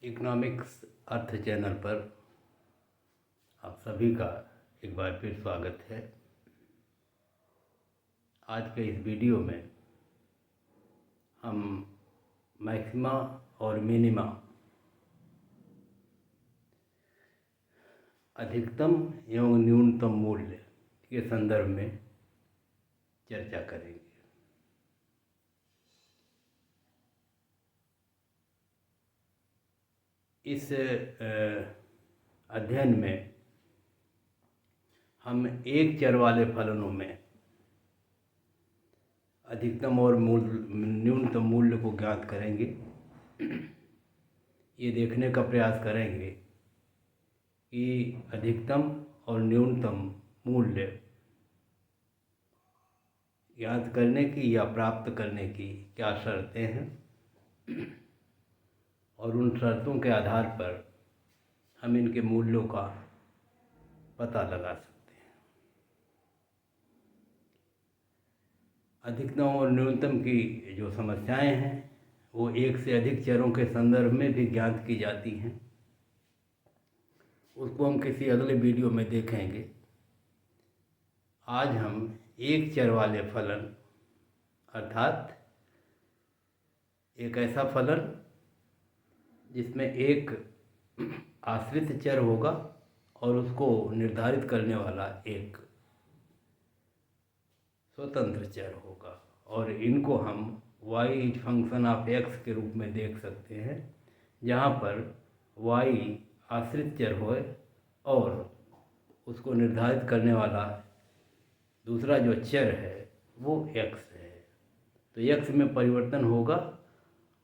Economics अर्थ channel पर आप सभी का एक बार फिर स्वागत है। आज के इस वीडियो में हम मैक्सिमा और मिनिमा, अधिकतम एवं न्यूनतम मूल्य के संदर्भ में चर्चा करेंगे। इस अध्ययन में हम एक चर वाले फलनों में अधिकतम और न्यूनतम मूल्य को ज्ञात करेंगे। ये देखने का प्रयास करेंगे कि अधिकतम और न्यूनतम मूल्य ज्ञात करने की या प्राप्त करने की क्या शर्तें हैं और उन शर्तों के आधार पर हम इनके मूल्यों का पता लगा सकते हैं। अधिकतम और न्यूनतम की जो समस्याएं हैं वो एक से अधिक चरों के संदर्भ में भी ज्ञात की जाती हैं। उसको हम किसी अगले वीडियो में देखेंगे। आज हम एक चर वाले फलन अर्थात एक ऐसा फलन जिसमें एक आश्रित चर होगा और उसको निर्धारित करने वाला एक स्वतंत्र चर होगा, और इनको हम y फंक्शन ऑफ x के रूप में देख सकते हैं, जहाँ पर y आश्रित चर हो और उसको निर्धारित करने वाला दूसरा जो चर है वो x है। तो x में परिवर्तन होगा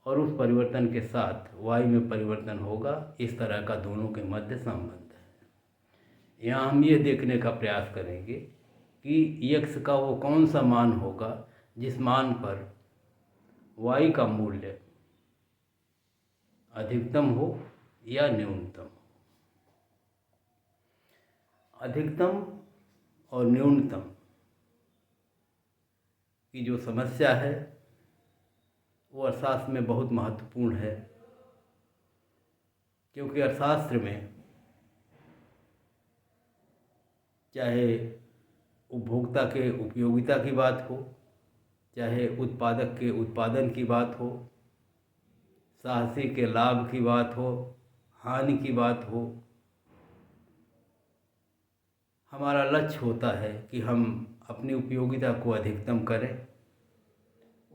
और उस परिवर्तन के साथ y में परिवर्तन होगा। इस तरह का दोनों के मध्य संबंध है। यहाँ हम ये देखने का प्रयास करेंगे कि x का वो कौन सा मान होगा जिस मान पर y का मूल्य अधिकतम हो या न्यूनतम हो। अधिकतम और न्यूनतम की जो समस्या है वो अर्थशास्त्र में बहुत महत्वपूर्ण है, क्योंकि अर्थशास्त्र में चाहे उपभोक्ता के उपयोगिता की बात हो, चाहे उत्पादक के उत्पादन की बात हो, साहसी के लाभ की बात हो, हानि की बात हो, हमारा लक्ष्य होता है कि हम अपनी उपयोगिता को अधिकतम करें,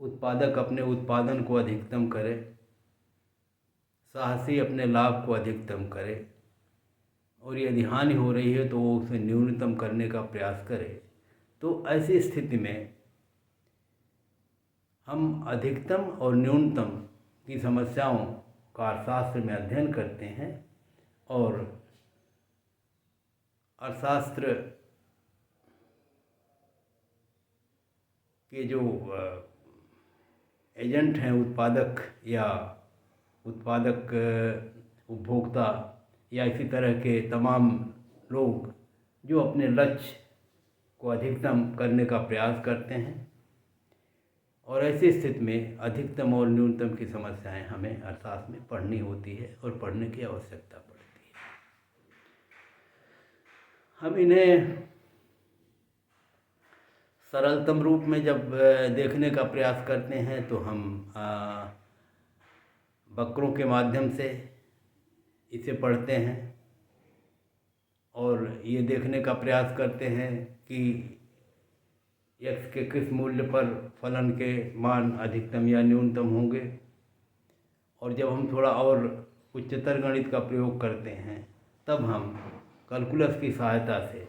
उत्पादक अपने उत्पादन को अधिकतम करे, साहसी अपने लाभ को अधिकतम करे, और यदि हानि हो रही है तो वो उसे न्यूनतम करने का प्रयास करे। तो ऐसी स्थिति में हम अधिकतम और न्यूनतम की समस्याओं का अर्थशास्त्र में अध्ययन करते हैं, और अर्थशास्त्र के जो एजेंट हैं, उत्पादक या उत्पादक उपभोक्ता या इसी तरह के तमाम लोग जो अपने लक्ष्य को अधिकतम करने का प्रयास करते हैं, और ऐसी स्थिति में अधिकतम और न्यूनतम की समस्याएं हमें अर्थशास्त्र में पढ़नी होती है और पढ़ने की आवश्यकता पड़ती है। हम इन्हें सरलतम रूप में जब देखने का प्रयास करते हैं तो हम वक्रों के माध्यम से इसे पढ़ते हैं और ये देखने का प्रयास करते हैं कि x के किस मूल्य पर फलन के मान अधिकतम या न्यूनतम होंगे। और जब हम थोड़ा और उच्चतर गणित का प्रयोग करते हैं तब हम कैलकुलस की सहायता से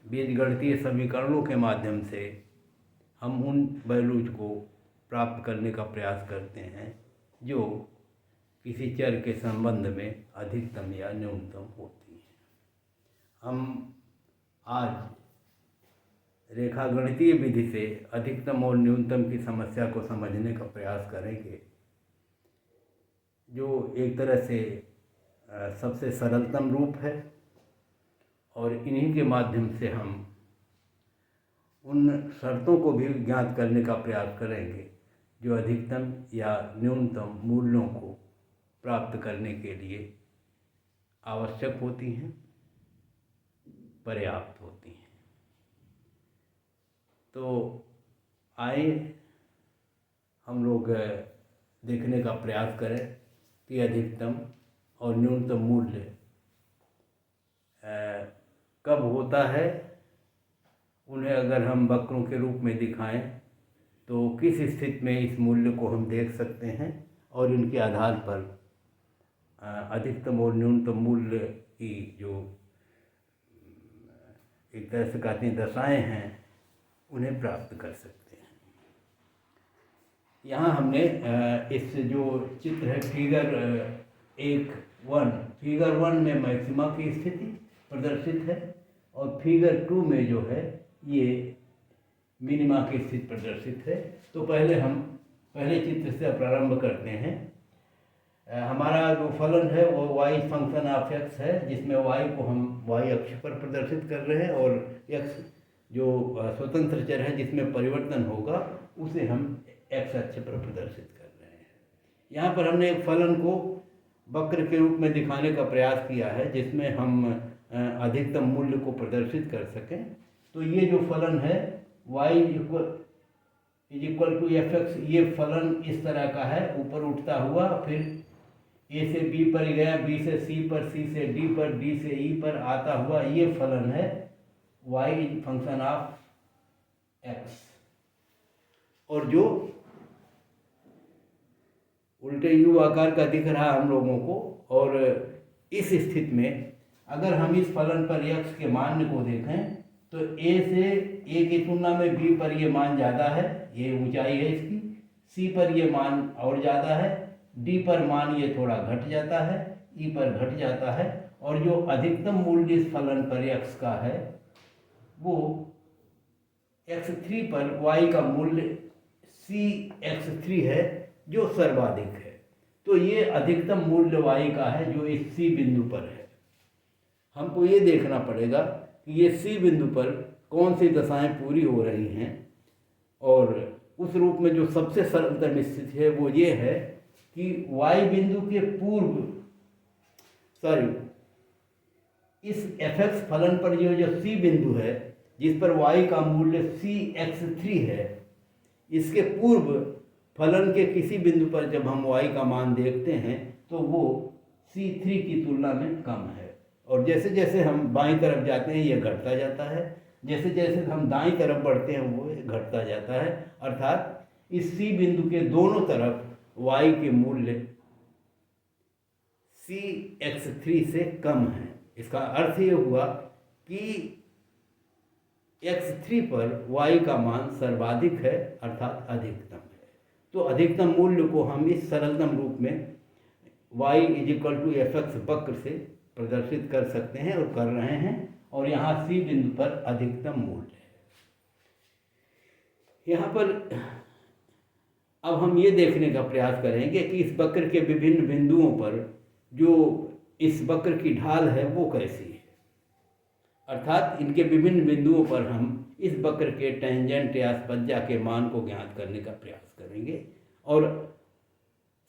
बीजगणितीय समीकरणों के माध्यम से हम उन वैल्यूज को प्राप्त करने का प्रयास करते हैं जो किसी चर के संबंध में अधिकतम या न्यूनतम होती है। हम आज रेखागणितीय विधि से अधिकतम और न्यूनतम की समस्या को समझने का प्रयास करेंगे, जो एक तरह से सबसे सरलतम रूप है, और इन्हीं के माध्यम से हम उन शर्तों को भी ज्ञात करने का प्रयास करेंगे जो अधिकतम या न्यूनतम मूल्यों को प्राप्त करने के लिए आवश्यक होती हैं, पर्याप्त होती हैं। तो आइए हम लोग देखने का प्रयास करें कि अधिकतम और न्यूनतम मूल्य कब होता है। उन्हें अगर हम वक्रों के रूप में दिखाएं तो किस स्थिति में इस मूल्य को हम देख सकते हैं, और इनके आधार पर अधिकतम और न्यूनतम मूल्य की जो एक तरह से कहते हैं दशाएं हैं, उन्हें प्राप्त कर सकते हैं। यहाँ हमने इस जो चित्र है फिगर 1 में मैक्सिमा की स्थिति प्रदर्शित है, और फिगर 2 में जो है ये मिनिमा की स्थिति प्रदर्शित है। तो पहले चित्र से प्रारंभ करते हैं। हमारा जो फलन है वो y फंक्शन ऑफ x है, जिसमें y को हम y अक्ष पर प्रदर्शित कर रहे हैं, और x जो स्वतंत्र चर है जिसमें परिवर्तन होगा उसे हम x अक्ष पर प्रदर्शित कर रहे हैं। यहाँ पर हमने एक फलन को वक्र के रूप में दिखाने का प्रयास किया है, जिसमें हम अधिकतम मूल्य को प्रदर्शित कर सकें। तो ये जो फलन है y इक्वल टू fx, ये फलन इस तरह का है, ऊपर उठता हुआ, फिर a से b पर गया, b से c पर, c से d पर, d से e पर आता हुआ, ये फलन है y फंक्शन ऑफ x। और जो उल्टे u आकार का दिख रहा हम लोगों को, और इस स्थिति में अगर हम इस फलन पर x के मान को देखें तो a की तुलना में b पर ये मान ज़्यादा है, ये ऊंचाई है इसकी, c पर ये मान और ज़्यादा है, d पर मान ये थोड़ा घट जाता है, e पर घट जाता है, और जो अधिकतम मूल्य इस फलन पर x का है वो x3 पर y का मूल्य cx3 है, जो सर्वाधिक है। तो ये अधिकतम मूल्य y का है जो इस c बिंदु पर है। हमको ये देखना पड़ेगा कि ये c बिंदु पर कौन सी दशाएं पूरी हो रही हैं, और उस रूप में जो सबसे सरलतम स्थिति है वो ये है कि y बिंदु के इस fx फलन पर ये जो c बिंदु है जिस पर y का मूल्य cx3 है, इसके पूर्व फलन के किसी बिंदु पर जब हम y का मान देखते हैं तो वो c3 की तुलना में कम है, और जैसे जैसे हम बाईं तरफ जाते हैं ये घटता जाता है, जैसे जैसे हम दाईं तरफ बढ़ते हैं वो घटता जाता है। अर्थात इस c बिंदु के दोनों तरफ y के मूल्य cx3 से कम है। इसका अर्थ ये हुआ कि x3 पर y का मान सर्वाधिक है, अर्थात अधिकतम है। तो अधिकतम मूल्य को हम इस सरलतम रूप में y इक्वल टू fx वक्र से प्रदर्शित कर सकते हैं, और कर रहे हैं, और यहाँ c बिंदु पर अधिकतम मूल्य है। यहाँ पर अब हम ये देखने का प्रयास करेंगे कि इस वक्र के विभिन्न बिंदुओं पर जो इस वक्र की ढाल है वो कैसी है। अर्थात इनके विभिन्न बिंदुओं पर हम इस वक्र के टेंजेंट या स्पज्या के मान को ज्ञात करने का प्रयास करेंगे, और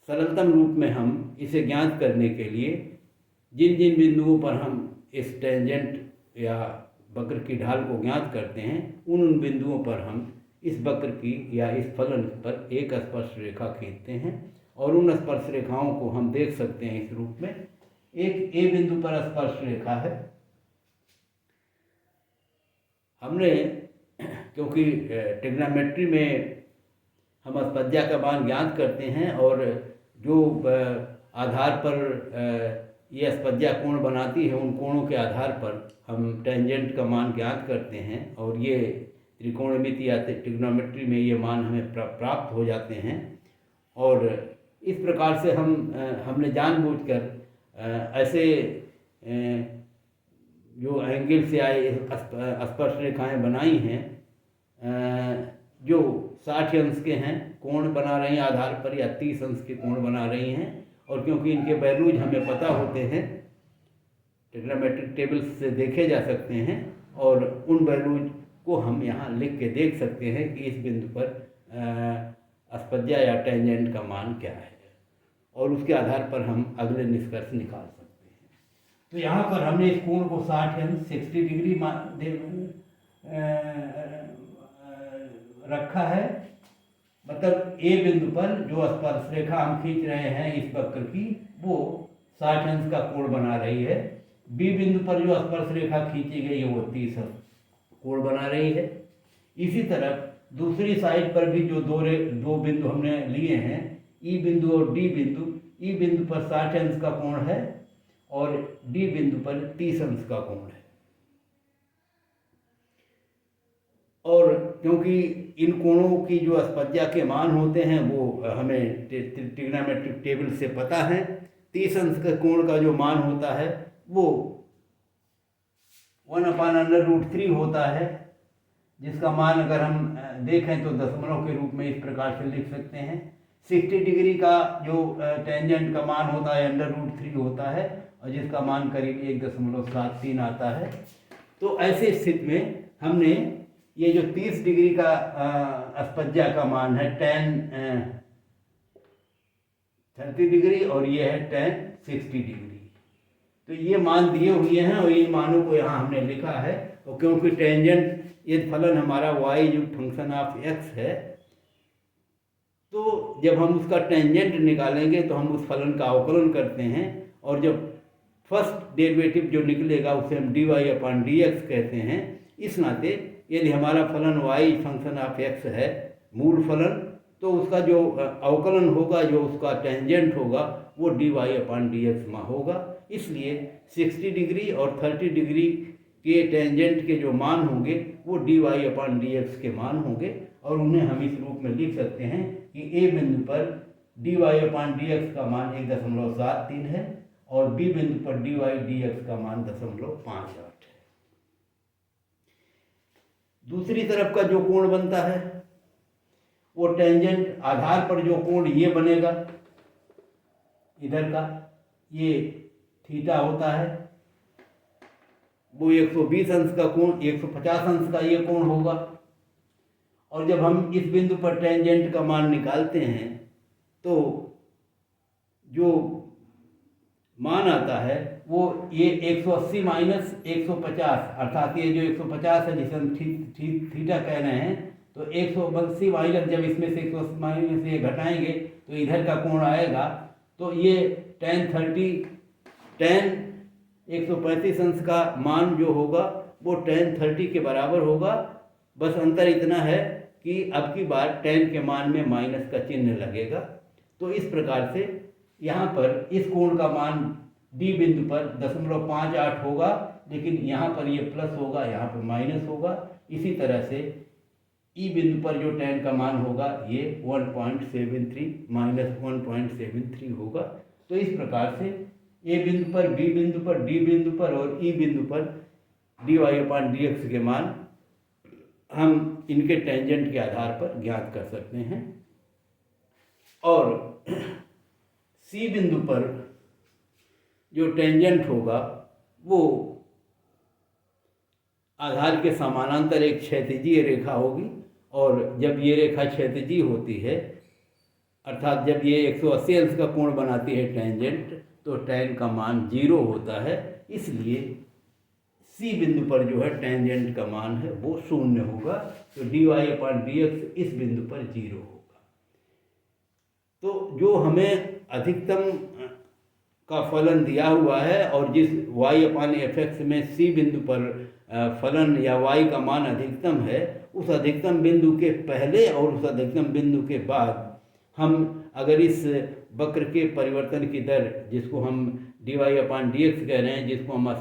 सरलतम रूप में हम इसे ज्ञात करने के लिए जिन जिन बिंदुओं पर हम इस टेंजेंट या वक्र की ढाल को ज्ञात करते हैं उन बिंदुओं पर हम इस वक्र की या इस फलन पर एक स्पर्श रेखा खींचते हैं, और उन स्पर्श रेखाओं को हम देख सकते हैं इस रूप में। एक ए बिंदु पर स्पर्श रेखा है। हमने क्योंकि ट्रिग्नोमेट्री में हम स्पज्या का मान ज्ञात करते हैं, और जो आधार पर ये स्पज्या कोण बनाती है उन कोणों के आधार पर हम टेंजेंट का मान ज्ञात करते हैं, और ये त्रिकोणमिति या ट्रिग्नोमेट्री में ये मान हमें प्राप्त हो जाते हैं। और इस प्रकार से हमने जानबूझकर ऐसे जो एंगल से आए स्पर्श रेखाएं बनाई हैं जो 60 अंश के हैं, कोण बना रही हैं आधार पर, या 30 अंश के कोण बना रही हैं। और क्योंकि इनके वैल्यूज हमें पता होते हैं, ट्रिग्नोमेट्रिक टेबल्स से देखे जा सकते हैं, और उन वैल्यूज को हम यहाँ लिख के देख सकते हैं कि इस बिंदु पर स्पज्या या टेंजेंट का मान क्या है। और उसके आधार पर हम अगले निष्कर्ष निकाल सकते हैं। तो यहाँ पर हमने इस कोण को 60 डिग्री रखा है। मतलब ए बिंदु पर जो स्पर्श रेखा हम खींच रहे हैं इस वक्र की, वो 60 अंश का कोण बना रही है। बी बिंदु पर जो स्पर्श रेखा खींची गई है वो 30 कोण बना रही है। इसी तरह दूसरी साइड पर भी जो दो बिंदु हमने लिए हैं, ई बिंदु और डी बिंदु, ई बिंदु पर 60 अंश का कोण है और डी बिंदु पर 30 अंश का कोण है। और क्योंकि इन कोणों की जो स्पज्या के मान होते हैं वो हमें ट्रिग्नोमेट्रिक टेबल से पता है। 30 अंश के कोण का जो मान होता है वो 1/√3 होता है, जिसका मान अगर हम देखें तो दशमलव के रूप में इस प्रकार से लिख सकते हैं। 60 डिग्री का जो टेंजेंट का मान होता है √3 होता है और जिसका मान करीब 1.73 आता है। तो ऐसे स्थिति में हमने ये जो 30 डिग्री का स्पज्या का मान है tan 30 डिग्री और ये है tan 60 डिग्री, तो ये मान दिए हुए हैं और इन मानों को यहाँ हमने लिखा है। और क्योंकि टेंजेंट ये फलन हमारा y जो फंक्शन ऑफ x है, तो जब हम उसका टेंजेंट निकालेंगे तो हम उस फलन का अवकलन करते हैं और जब फर्स्ट डेरिवेटिव जो निकलेगा उसे हम dy/dx कहते हैं। इस नाते यदि हमारा फलन y फंक्शन ऑफ x है मूल फलन, तो उसका जो अवकलन होगा, जो उसका टेंजेंट होगा, वो dy/dx में होगा। इसलिए 60 डिग्री और 30 डिग्री के टेंजेंट के जो मान होंगे वो dy/dx के मान होंगे और उन्हें हम इस रूप में लिख सकते हैं कि ए बिंदु पर dy/dx का मान 1.73 है और बी बिंदु पर dy/dx का मान 0.58 है। दूसरी तरफ का जो कोण बनता है वो टेंजेंट आधार पर जो कोण ये बनेगा, इधर का ये थीटा होता है, वो 120 अंश का कोण, 150 अंश का ये कोण होगा। और जब हम इस बिंदु पर टेंजेंट का मान निकालते हैं तो जो मान आता है वो ये 180 माइनस 150, अर्थात ये जो 150 है जिसे हम थीटा कह रहे हैं, तो 180 माइनस, जब इसमें से 180 माइनस ये घटाएंगे तो इधर का कोण आएगा, तो ये tan 135 अंश का मान जो होगा वो tan 30 के बराबर होगा। बस अंतर इतना है कि अब की बार tan के मान में माइनस का चिन्ह लगेगा। तो इस प्रकार से यहाँ पर इस कोण का मान डी बिंदु पर 0.58 होगा, लेकिन यहाँ पर ये प्लस होगा, यहाँ पर माइनस होगा। इसी तरह से ई बिंदु पर जो tan का मान होगा ये 1.73 माइनस 1.73 होगा। तो इस प्रकार से ए बिंदु पर, बी बिंदु पर, डी बिंदु पर और ई बिंदु पर dy/dx के मान हम इनके टेंजेंट के आधार पर ज्ञात कर सकते हैं। और सी बिंदु पर जो टेंजेंट होगा वो आधार के समानांतर एक क्षैतिजीय रेखा होगी, और जब ये रेखा क्षैतिजीय होती है, अर्थात जब ये 180 अंश का कोण बनाती है टेंजेंट, तो tan का मान 0 होता है। इसलिए सी बिंदु पर जो है टेंजेंट का मान है वो 0 होगा, तो dy/dx इस बिंदु पर 0 होगा। तो जो हमें अधिकतम का फलन दिया हुआ है और जिस y/fx में सी बिंदु पर फलन या y का मान अधिकतम है, उस अधिकतम बिंदु के पहले और उस अधिकतम बिंदु के बाद हम अगर इस वक्र के परिवर्तन की दर, जिसको हम dy/dx कह रहे हैं, जिसको हम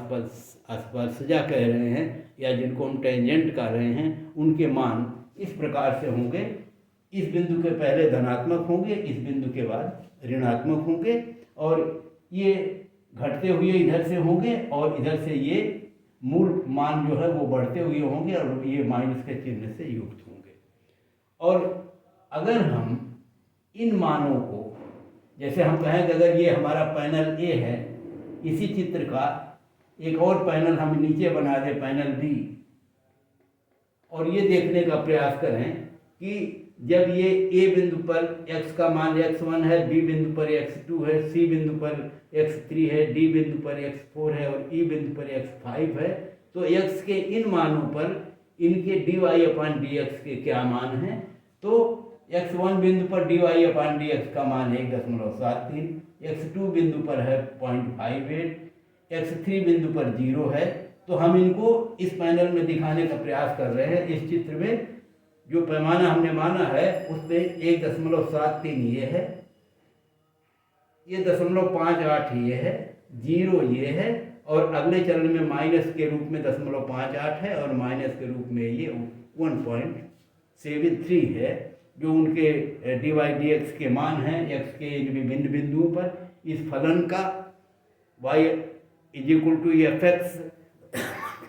स्पर्शजा कह रहे हैं या जिनको हम टेंजेंट कह रहे हैं, उनके मान इस प्रकार से होंगे। इस बिंदु के पहले धनात्मक होंगे, इस बिंदु के बाद ऋणात्मक होंगे, और ये घटते हुए इधर से होंगे और इधर से ये मूल मान जो है वो बढ़ते हुए होंगे और ये माइनस के चिन्ह से युक्त होंगे। और अगर हम इन मानों को, जैसे हम कहें कि अगर ये हमारा पैनल ए है, इसी चित्र का एक और पैनल हम नीचे बना दें, पैनल बी, और ये देखने का प्रयास करें कि जब ये ए बिंदु पर x का मान x1 है, बी बिंदु पर x2 है, सी बिंदु पर x3 है, डी बिंदु पर x4 है और ई बिंदु पर x5 है, तो x के इन मानों पर इनके dy/dx के क्या मान हैं? तो x1 बिंदु पर dy/dx का मान 1.73, x2 बिंदु पर है 0.58, x3 बिंदु पर 0 है। तो हम इनको इस पैनल में दिखाने का प्रयास कर रहे हैं। इस चित्र में जो पैमाना हमने माना है उसमें 1.73 ये है, ये 0.58 ये है, 0 ये है और अगले चरण में माइनस के रूप में 0.58 है और माइनस के रूप में ये 1.73 है, जो उनके dy/dx के मान हैं x के विभिन्न बिंदुओं पर। इस फलन का y = fx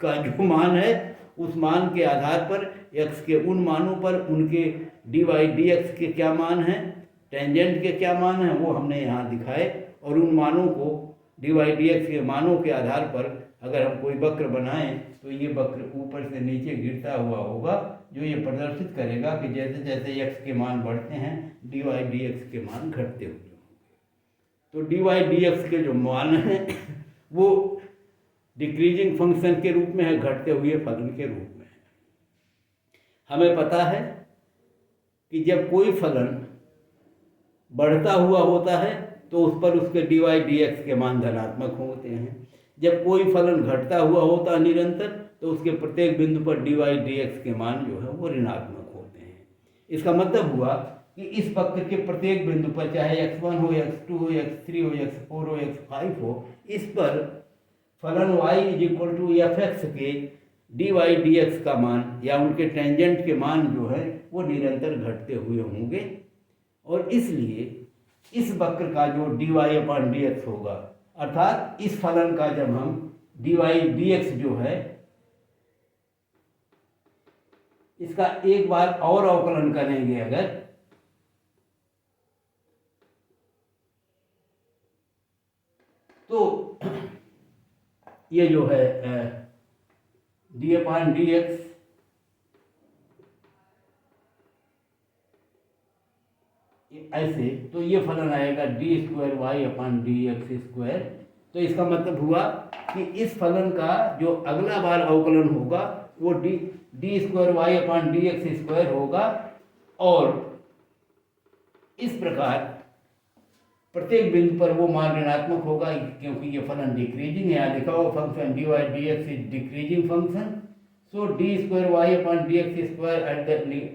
का जो मान है उस मान के आधार पर x के उन मानों पर उनके dy/dx के क्या मान हैं, टेंजेंट के क्या मान हैं, वो हमने यहाँ दिखाए। और उन मानों को dy/dx के मानों के आधार पर अगर हम कोई वक्र बनाएं तो ये वक्र ऊपर से नीचे गिरता हुआ होगा, जो ये प्रदर्शित करेगा कि जैसे जैसे x के मान बढ़ते हैं dy/dx के मान घटते हुए होंगे। तो dy/dx के जो मान हैं वो डिक्रीजिंग फंक्शन के रूप में है, घटते हुए फलन के रूप में है। हमें पता है कि जब कोई फलन बढ़ता हुआ होता है तो उस पर उसके dy/dx के मान धनात्मक होते हैं। जब कोई फलन घटता हुआ होता है निरंतर तो उसके प्रत्येक बिंदु पर dy/dx के मान जो है वो ऋणात्मक होते हैं। इसका मतलब हुआ कि इस वक्र के प्रत्येक बिंदु पर, चाहे x1 हो, x2 हो, x3 हो, x4 हो, x5 हो, इस पर फलन y = fx के dy/dx का मान या उनके टेंजेंट के मान जो है वो निरंतर घटते हुए होंगे। और इसलिए इस वक्र का जो dy/dx होगा, अर्थात इस फलन का जब हम dy/dx जो है इसका एक बार और अवकलन करेंगे अगर, तो ये जो है d/dx ऐसे, तो ये फलन आएगा d²y/dx²। तो इसका मतलब हुआ कि इस फलन का जो अगला बार अवकलन होगा वो d²y/dx² होगा। और इस प्रकार प्रत्येक बिंदु पर वो मान ऋणात्मक होगा, क्योंकि ये फलन डिक्रीजिंग है। यहाँ लिखा हुआ function dy/dx is decreasing function, so d²y/dx²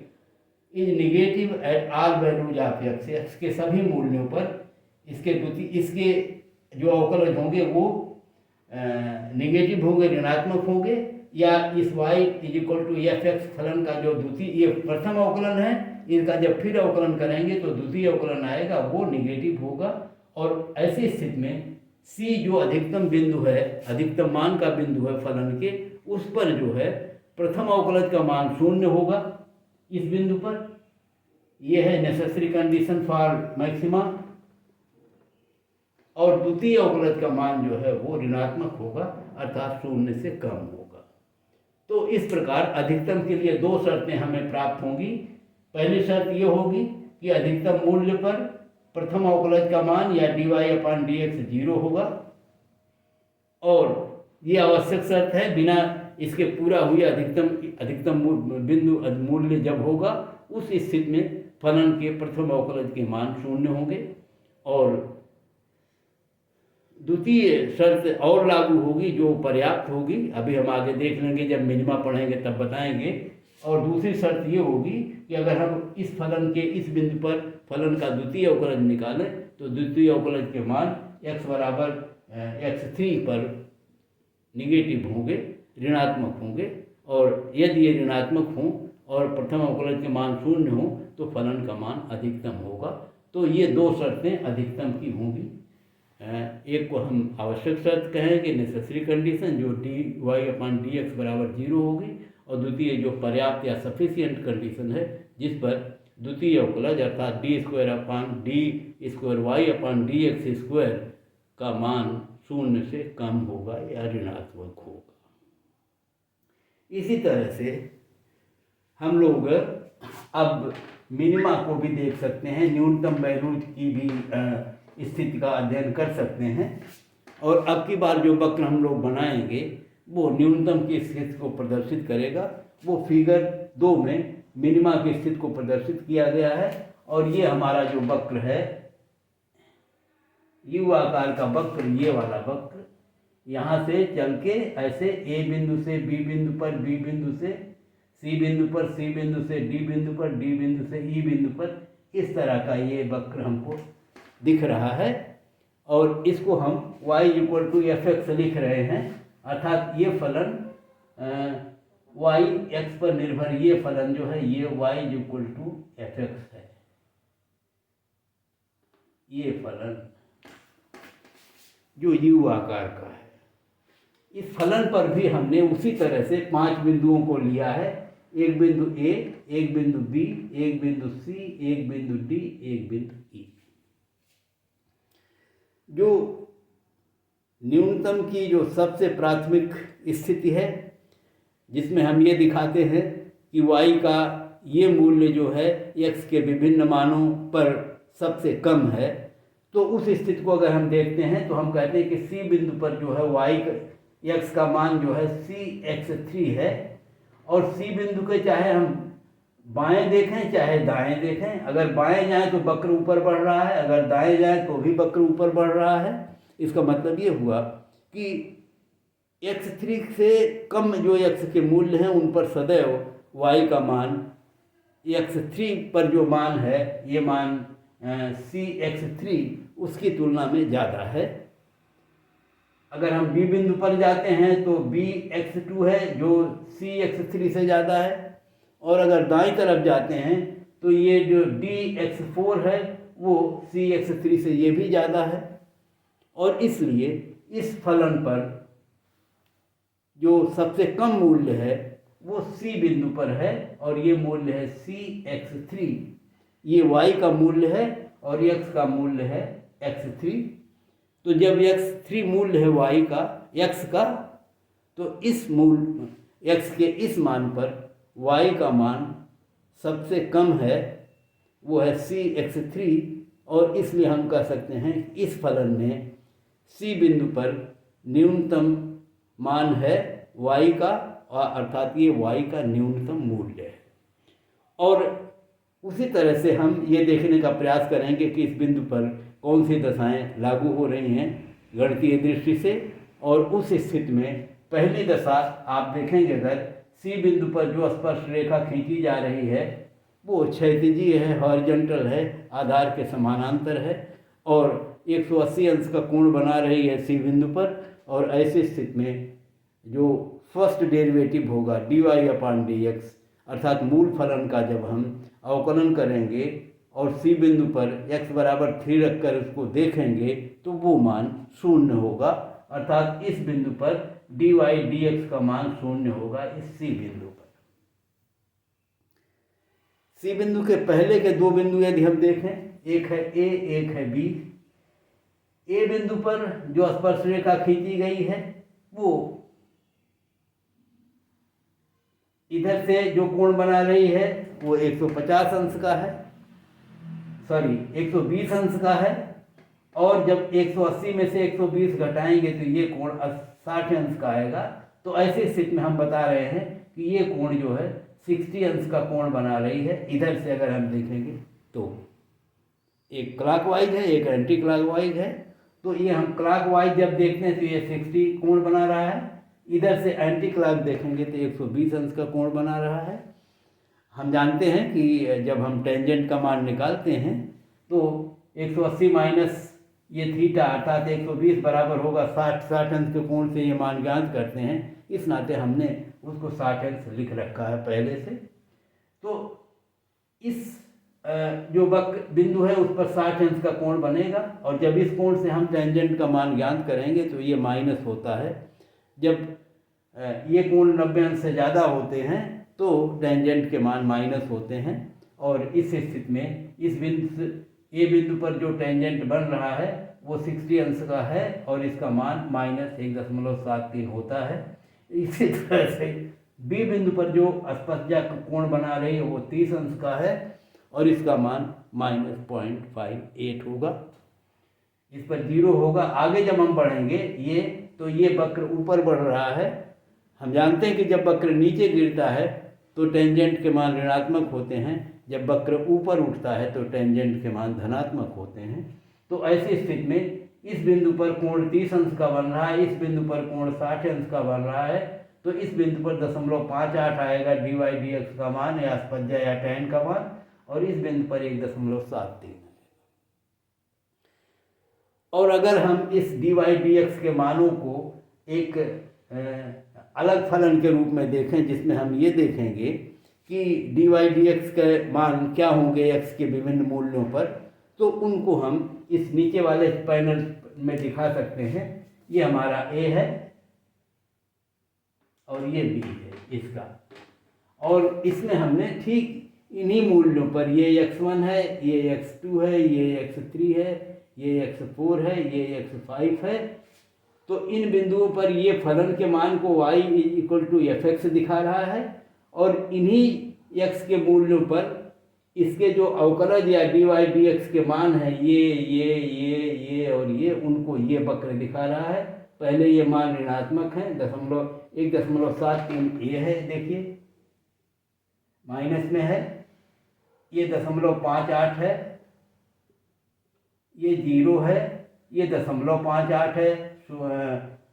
is negative at all values of x के सभी मूल्यों पर। इसके जो अवकलन होंगे वो निगेटिव होंगे, ऋणात्मक होंगे, या इस y = fx फलन का जो ये प्रथम अवकलन है, इनका जब फिर अवकलन करेंगे तो द्वितीय अवकलन आएगा, वो निगेटिव होगा। और ऐसी स्थिति में c जो अधिकतम बिंदु है, अधिकतम मान का बिंदु है फलन के, उस पर जो है प्रथम अवकलन का मान 0 होगा। इस बिंदु पर यह है नेसेसरी कंडीशन फॉर मैक्सिमा। और द्वितीय अवकलन का मान जो है वो ऋणात्मक होगा, अर्थात 0 से कम होगा। तो इस प्रकार अधिकतम के लिए दो शर्तें हमें प्राप्त होंगी। पहली शर्त ये होगी कि अधिकतम मूल्य पर प्रथम अवकलन का मान या dy/dx 0 होगा, और ये आवश्यक शर्त है, बिना इसके पूरा हुए अधिकतम बिंदु मूल्य जब होगा उस स्थिति में फलन के प्रथम अवकलन के मान 0 होंगे। और द्वितीय शर्त और लागू होगी जो पर्याप्त होगी, अभी हम आगे देख लेंगे, जब मिनिमा पढ़ेंगे तब बताएंगे। और दूसरी शर्त ये होगी कि अगर हम इस फलन के इस बिंदु पर फलन का द्वितीय अवकलन निकालें तो द्वितीय अवकलन के मान x = x3 पर निगेटिव होंगे, ऋणात्मक होंगे। और यदि ये ऋणात्मक हों और प्रथम अवकलन के मान 0 हों तो फलन का मान अधिकतम होगा। तो ये दो शर्तें अधिकतम की होंगी। एक को हम आवश्यक शर्त कहेंगे, नेसेसरी कंडीशन, जो dy/dx = 0 होगी, और द्वितीय जो पर्याप्त या सफिशिएंट कंडीशन है जिस पर द्वितीय अवकलज अर्थात d² का मान 0 से कम होगा या ऋणात्मक होगा। इसी तरह से हम लोग अब मिनिमा को भी देख सकते हैं, न्यूनतम वैल्यू की भी स्थिति का अध्ययन कर सकते हैं। और अब की बार जो वक्र हम लोग बनाएंगे वो न्यूनतम की स्थिति को प्रदर्शित करेगा। वो फिगर 2 में मिनिमा की स्थिति को प्रदर्शित किया गया है। और ये हमारा जो वक्र है, यू आकार का वक्र, ये वाला वक्र यहाँ से चल के ऐसे ए बिंदु से बी बिंदु पर, बी बिंदु से सी बिंदु पर, सी बिंदु से डी बिंदु पर, डी बिंदु से ई बिंदु पर, इस तरह का ये वक्र हमको दिख रहा है। और इसको हम y = fx लिख रहे हैं, अर्थात ये फलन y x पर निर्भर ये फलन जो है ये y = fx है। ये फलन जो u आकार का है, इस फलन पर भी हमने उसी तरह से 5 बिंदुओं को लिया है। एक बिंदु A, एक बिंदु B, एक बिंदु C, एक बिंदु D, एक बिंदु E। जो न्यूनतम की जो सबसे प्राथमिक स्थिति है, जिसमें हम ये दिखाते हैं कि y का ये मूल्य जो है x के विभिन्न मानों पर सबसे कम है, तो उस स्थिति को अगर हम देखते हैं तो हम कहते हैं कि C बिंदु पर जो है x का मान जो है Cx3 है। और C बिंदु के चाहे हम बाएं देखें चाहे दाएं देखें, अगर बाएं जाएं तो वक्र ऊपर बढ़ रहा है, अगर दाएं जाएं तो भी वक्र ऊपर बढ़ रहा है। इसका मतलब ये हुआ कि x3 से कम जो x के मूल्य हैं उन पर सदैव y का मान x3 पर जो मान है, ये मान Cx3 उसकी तुलना में ज़्यादा है। अगर हम B बिंदु पर जाते हैं तो Bx2 है जो Cx3 से ज़्यादा है। और अगर दाईं तरफ जाते हैं तो ये जो Dx4 है वो Cx3 से ये भी ज़्यादा है। और इसलिए इस फलन पर जो सबसे कम मूल्य है वो C बिंदु पर है और ये मूल्य है Cx3। ये y का मूल्य है और x का मूल्य है x3। तो जब x3 मूल्य है y का, x का, तो इस मूल्य x के इस मान पर y का मान सबसे कम है, वो है Cx3। और इसलिए हम कह सकते हैं इस फलन में C बिंदु पर न्यूनतम मान है y का, अर्थात ये y का न्यूनतम मूल्य है। और उसी तरह से हम ये देखने का प्रयास करेंगे कि इस बिंदु पर कौन सी दशाएं लागू हो रही हैं गणितीय दृष्टि से। और उस स्थिति में पहली दशा आप देखेंगे, अगर C बिंदु पर जो स्पर्श रेखा खींची जा रही है वो क्षैतिजीय है, हॉरिजॉन्टल है, आधार के समानांतर है और 180 अंश का कोण बना रही है C बिंदु पर। और ऐसी स्थिति में जो फर्स्ट डेरिवेटिव होगा dy/dx, अर्थात मूल फलन का जब हम अवकलन करेंगे और C बिंदु पर x = 3 रखकर उसको देखेंगे तो वो मान 0 होगा, अर्थात इस बिंदु पर dy/dx का मान 0 होगा इस C बिंदु पर। C बिंदु के पहले के 2 बिंदु यदि हम देखें, एक है A, एक है B। A बिंदु पर जो स्पर्श रेखा खींची गई है वो इधर से जो कोण बना रही है वो 150 अंश का है, 120 अंश का है। और जब 180 में से 120 घटाएंगे तो ये कोण 60 अंश का आएगा। तो ऐसी स्थिति में हम बता रहे हैं कि ये कोण जो है 60 अंश का कोण बना रही है। इधर से अगर हम देखेंगे तो एक क्लॉकवाइज है, एक एंटी क्लॉकवाइज है। तो ये हम क्लॉकवाइज जब देखते हैं तो ये 60 कोण बना रहा है, इधर से एंटी क्लॉक देखेंगे तो 120 अंश का कोण बना रहा है। हम जानते हैं कि जब हम टेंजेंट का मान निकालते हैं तो 180 माइनस ये थीटा अर्थात 120 बराबर होगा 60 अंश के कोण से ये मान ज्ञात करते हैं। इस नाते हमने उसको 60 अंश लिख रखा है पहले से। तो इस जो वक्र बिंदु है उस पर 60 अंश का कोण बनेगा और जब इस कोण से हम टेंजेंट का मान ज्ञात करेंगे तो ये माइनस होता है। जब ये कोण 90 अंश से ज़्यादा होते हैं तो टेंजेंट के मान माइनस होते हैं। और इस स्थिति में इस बिंदु ए बिंदु पर जो टेंजेंट बन रहा है वो 60 अंश का है और इसका मान -1.73 होता है। इसी तरह से बी बिंदु पर जो स्पर्शजा कोण बना रही है वो 30 अंश का है और इसका मान -0.58 होगा। इस पर 0 होगा। आगे जब हम बढ़ेंगे तो ये वक्र ऊपर बढ़ रहा है। हम जानते हैं कि जब वक्र नीचे गिरता है तो टेंजेंट के मान ऋणात्मक होते हैं, जब वक्र ऊपर उठता है तो टेंजेंट के मान धनात्मक होते हैं। तो ऐसी स्थिति में इस बिंदु पर कोण 30 अंश का बन रहा है, इस बिंदु पर कोण 60 अंश का बन रहा है, तो इस बिंदु पर 0.58 आएगा dy/dx का मान या स्पज्या या tan का मान, और इस बिंदु पर 1.73। और अगर हम इस dy/dx के मानों को एक अलग फलन के रूप में देखें, जिसमें हम ये देखेंगे कि dy/dx के मान क्या होंगे x के विभिन्न मूल्यों पर, तो उनको हम इस नीचे वाले पैनल में दिखा सकते हैं। ये हमारा a है और ये b है इसका, और इसमें हमने ठीक इन्हीं मूल्यों पर, ये x1 है, ये x2 है, ये x3 है, ये x4 है, ये x5 है, तो इन बिंदुओं पर ये फलन के मान को y=fx दिखा रहा है, और इन्हीं x के मूल्यों पर इसके जो अवकलज या dy/dx के मान हैं ये और ये, उनको ये वक्र दिखा रहा है। पहले ये मान ऋणात्मक है, 1.73 ये है, देखिए माइनस में है, ये 0.58 है, ये 0 है, ये 0.58 है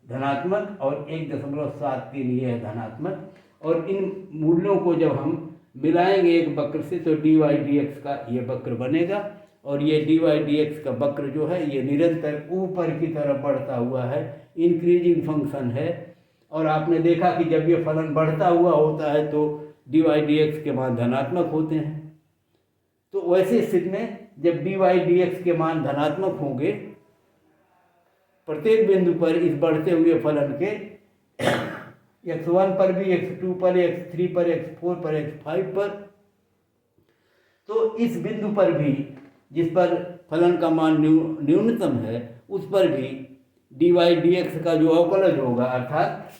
धनात्मक, और 1.73 ये है धनात्मक। और इन मूल्यों को जब हम मिलाएंगे एक वक्र से तो dy/dx का ये वक्र बनेगा, और ये dy/dx का वक्र जो है ये निरंतर ऊपर की तरफ बढ़ता हुआ है, इंक्रीजिंग फंक्शन है। और आपने देखा कि जब ये फलन बढ़ता हुआ होता है तो dy/dx के मान धनात्मक होते हैं। तो वैसी स्थिति में जब dy/dx के मान धनात्मक होंगे प्रत्येक बिंदु पर इस बढ़ते हुए फलन के x1 पर भी, x2 पर, x3 पर, x4 पर, x5 पर, तो इस बिंदु पर भी जिस पर फलन का मान न्यूनतम है उस पर भी dy/dx का जो अवकलज होगा, अर्थात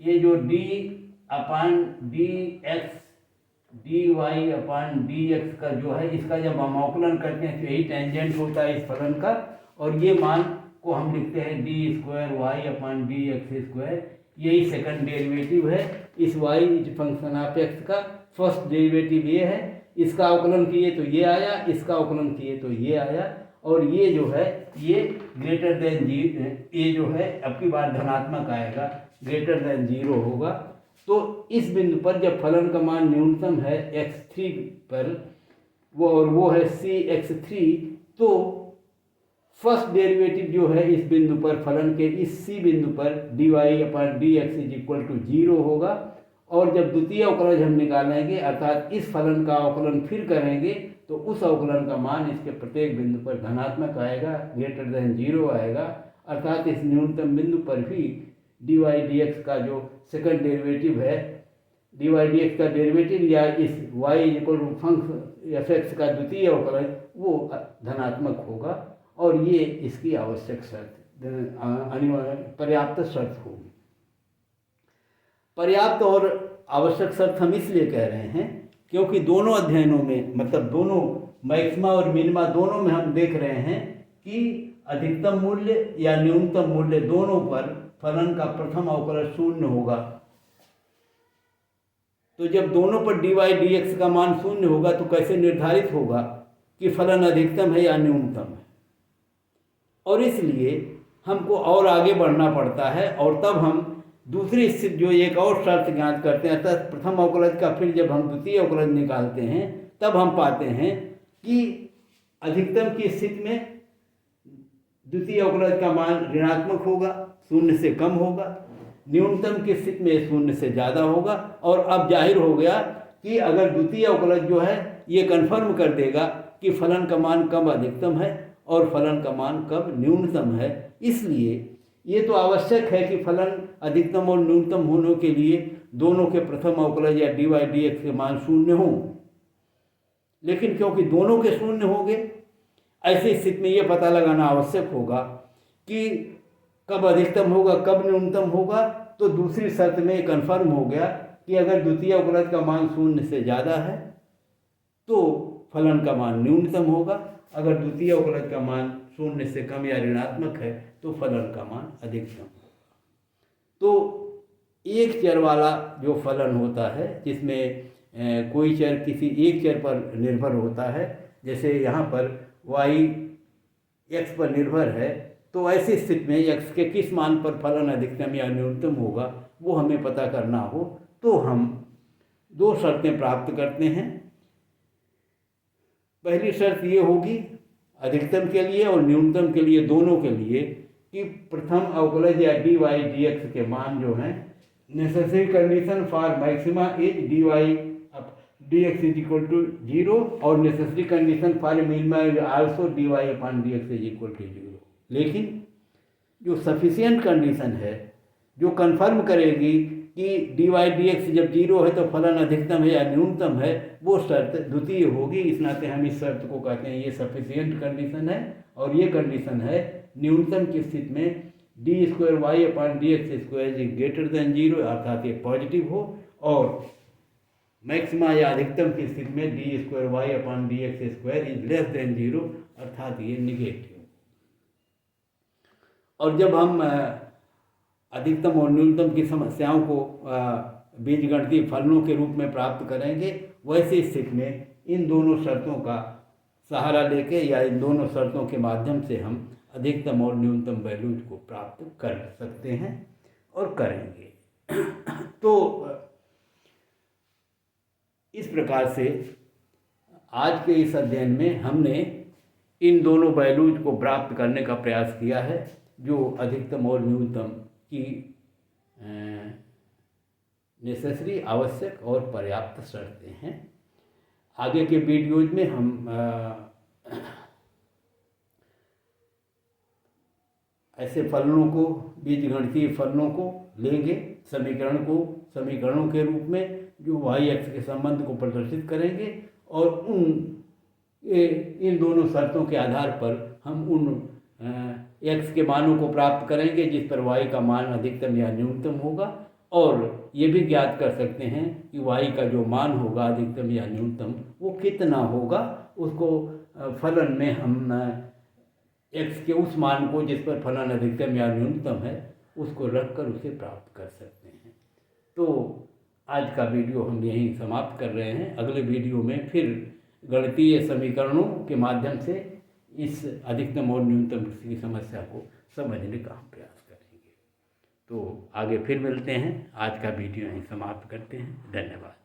ये जो d/dx dy/dx का जो है, इसका जब हम अवकलन करते हैं तो यही टेंजेंट होता है इस फलन का, और ये मान को हम लिखते हैं d²y/dx²। यही सेकंड डेरिवेटिव है इस y फंक्शन ऑफ x का। फर्स्ट डेरिवेटिव ये है, इसका अवकलन किए तो ये आया, इसका अवकलन किए तो ये आया, और ये जो है ये ग्रेटर देन जीरो, ये जो है अब की बार धनात्मक आएगा, ग्रेटर देन 0 होगा। तो इस बिंदु पर जब फलन का मान न्यूनतम है x3 पर, वो है cx3, तो फर्स्ट डेरिवेटिव जो है इस बिंदु पर फलन के इस c बिंदु पर dy/dx 0 होगा। और जब द्वितीय अवकलज हम निकालेंगे, अर्थात इस फलन का अवकलन फिर करेंगे, तो उस अवकलन का मान इसके प्रत्येक बिंदु पर धनात्मक आएगा, ग्रेटर देन 0 आएगा। अर्थात इस न्यूनतम बिंदु पर भी dy/dx का जो सेकंड डेरिवेटिव है, dy/dx का डेरिवेटिव या इस y=fx का द्वितीय अवकलज वो धनात्मक होगा, और ये इसकी आवश्यक शर्त, पर्याप्त शर्त होगी। पर्याप्त और आवश्यक शर्त हम इसलिए कह रहे हैं क्योंकि दोनों अध्ययनों में, मतलब दोनों मैक्सिमा और मिनिमा दोनों में हम देख रहे हैं कि अधिकतम मूल्य या न्यूनतम मूल्य दोनों पर फलन का प्रथम अवकलज 0 होगा। तो जब दोनों पर dy/dx का मान 0 होगा तो कैसे निर्धारित होगा कि फलन अधिकतम है या न्यूनतम है? और इसलिए हमको और आगे बढ़ना पड़ता है, और तब हम दूसरी स्थिति जो एक और शर्त ज्ञात करते हैं, अर्थात प्रथम अवकलज का फिर जब हम द्वितीय अवकलज निकालते हैं तब हम पाते हैं कि अधिकतम की स्थिति में द्वितीय अवकलज का मान ऋणात्मक होगा, 0 से कम होगा, न्यूनतम की स्थिति में 0 से ज़्यादा होगा। और अब जाहिर हो गया कि अगर द्वितीय अवकलज जो है ये कन्फर्म कर देगा कि फलन का मान कब अधिकतम है और फलन का मान कब न्यूनतम है। इसलिए ये तो आवश्यक है कि फलन अधिकतम और न्यूनतम होने के लिए दोनों के प्रथम अवकलज या dy/dx के मान 0 हों, लेकिन क्योंकि दोनों के 0 होंगे, ऐसी स्थिति में ये पता लगाना आवश्यक होगा कि कब अधिकतम होगा कब न्यूनतम होगा। तो दूसरी शर्त में कन्फर्म हो गया कि अगर द्वितीय अवकलज का मान 0 से ज़्यादा है तो फलन का मान न्यूनतम होगा। अगर द्वितीय अवकलज का मान 0 से कम या ऋणात्मक है तो फलन का मान अधिकतम होगा। तो एक चर वाला जो फलन होता है जिसमें कोई चर किसी एक चर पर निर्भर होता है, जैसे यहाँ पर y x पर निर्भर है, तो ऐसी स्थिति में x के किस मान पर फलन अधिकतम या न्यूनतम होगा वो हमें पता करना हो तो हम दो शर्तें प्राप्त करते हैं। पहली शर्त ये होगी अधिकतम के लिए और न्यूनतम के लिए, दोनों के लिए, कि प्रथम अवकलज या dy dx के मान जो हैं, necessary condition for maxima is dy dx is equal to 0 और necessary condition for minima is also dy upon dx is equal to 0। लेकिन जो सफिशिएंट कंडीशन है जो कंफर्म करेगी कि dy dx जब 0 है तो फलन अधिकतम है या न्यूनतम है, वो शर्त द्वितीय होगी। इस नाते हम इस शर्त को कहते हैं ये सफिशिएंट कंडीशन है। और ये कंडीशन है न्यूनतम की स्थिति में d² y upon dx² is greater than 0, अर्थात ये पॉजिटिव हो, और मैक्सिमा या अधिकतम की स्थिति में d² y upon dx² is less than 0, अर्थात ये निगेटिव। और जब हम अधिकतम और न्यूनतम की समस्याओं को बीजगणितीय फलनों के रूप में प्राप्त करेंगे, वैसी स्थिति में इन दोनों शर्तों का सहारा लेके या इन दोनों शर्तों के माध्यम से हम अधिकतम और न्यूनतम वैल्यूज को प्राप्त कर सकते हैं और करेंगे। तो इस प्रकार से आज के इस अध्ययन में हमने इन दोनों वैल्यूज को प्राप्त करने का प्रयास किया है जो अधिकतम और न्यूनतम की नेसेसरी, आवश्यक और पर्याप्त शर्तें हैं। आगे के वीडियोज में हम ऐसे फलनों को, बीजगणितीय फलनों को लेंगे, समीकरणों के रूप में जो y-x के संबंध को प्रदर्शित करेंगे, और इन दोनों शर्तों के आधार पर हम उन x के मानों को प्राप्त करेंगे जिस पर y का मान अधिकतम या न्यूनतम होगा, और ये भी ज्ञात कर सकते हैं कि y का जो मान होगा अधिकतम या न्यूनतम वो कितना होगा। उसको फलन में हम x के उस मान को जिस पर फलन अधिकतम या न्यूनतम है उसको रखकर उसे प्राप्त कर सकते हैं। तो आज का वीडियो हम यहीं समाप्त कर रहे हैं। अगले वीडियो में फिर गणितीय समीकरणों के माध्यम से इस अधिकतम और न्यूनतम की समस्या को समझने का हम प्रयास करेंगे। तो आगे फिर मिलते हैं। आज का वीडियो यहीं समाप्त करते हैं। धन्यवाद।